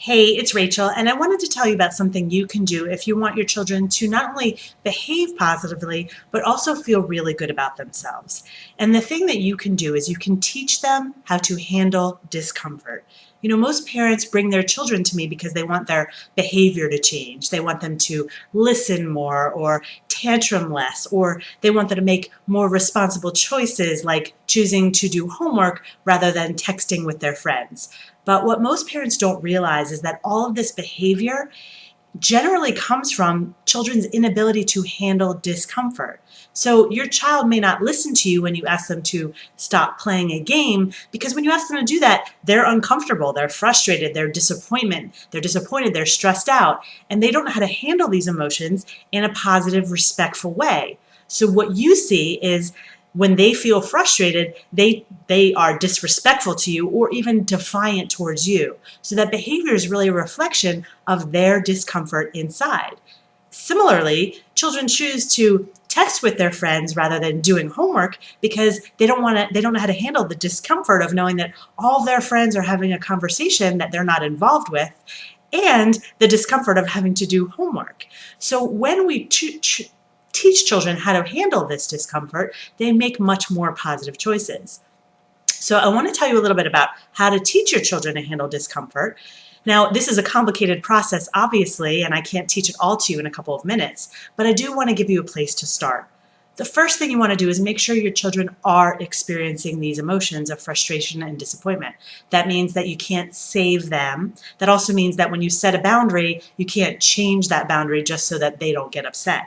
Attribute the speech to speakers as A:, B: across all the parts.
A: Hey, it's Rachel, and I wanted to tell you about something you can do if you want your children to not only behave positively, but also feel really good about themselves. And the thing that you can do is you can teach them how to handle discomfort. Most parents bring their children to me because they want their behavior to change. They want them to listen more or tantrum less, or they want them to make more responsible choices like choosing to do homework rather than texting with their friends. But what most parents don't realize is that all of this behavior generally comes from children's inability to handle discomfort. So your child may not listen to you when you ask them to stop playing a game, because when you ask them to do that, they're uncomfortable, they're frustrated, they're disappointed, they're stressed out, and they don't know how to handle these emotions in a positive, respectful way. So what you see is when they feel frustrated, they are disrespectful to you or even defiant towards you. So that behavior is really a reflection of their discomfort inside. Similarly, children choose to text with their friends rather than doing homework because they don't know how to handle the discomfort of knowing that all their friends are having a conversation that they're not involved with, and the discomfort of having to do homework. So when we teach children how to handle this discomfort, they make much more positive choices. So I want to tell you a little bit about how to teach your children to handle discomfort. Now, this is a complicated process, obviously, and I can't teach it all to you in a couple of minutes, but I do want to give you a place to start. The first thing you want to do is make sure your children are experiencing these emotions of frustration and disappointment. That means that you can't save them. That also means that when you set a boundary, you can't change that boundary just so that they don't get upset.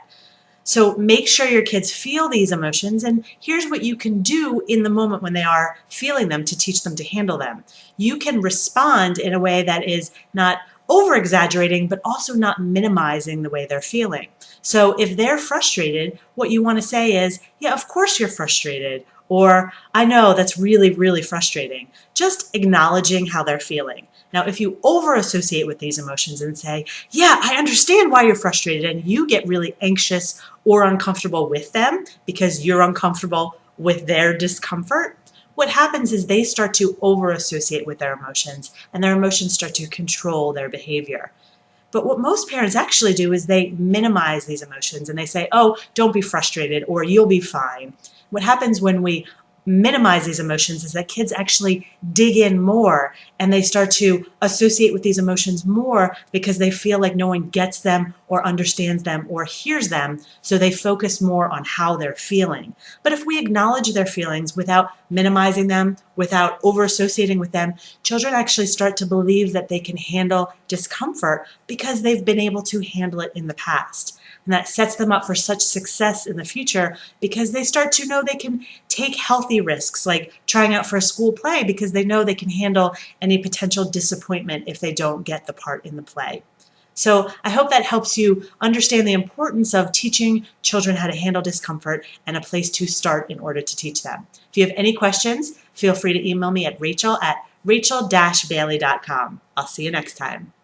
A: So make sure your kids feel these emotions, and here's what you can do in the moment when they are feeling them to teach them to handle them. You can respond in a way that is not over-exaggerating, but also not minimizing the way they're feeling. So if they're frustrated, what you want to say is, yeah, of course you're frustrated, or I know that's really, really frustrating. Just acknowledging how they're feeling. Now, if you over-associate with these emotions and say, yeah, I understand why you're frustrated, and you get really anxious or uncomfortable with them because you're uncomfortable with their discomfort, what happens is they start to over-associate with their emotions, and their emotions start to control their behavior. But what most parents actually do is they minimize these emotions and they say, oh, don't be frustrated, or you'll be fine. What happens when we minimize these emotions is that kids actually dig in more and they start to associate with these emotions more because they feel like no one gets them or understands them or hears them, so they focus more on how they're feeling. But if we acknowledge their feelings without minimizing them, without over-associating with them, children actually start to believe that they can handle discomfort because they've been able to handle it in the past. And that sets them up for such success in the future because they start to know they can take healthy risks, like trying out for a school play, because they know they can handle any potential disappointment if they don't get the part in the play. So I hope that helps you understand the importance of teaching children how to handle discomfort and a place to start in order to teach them. If you have any questions, feel free to email me at rachel@rachel-bailey.com. I'll see you next time.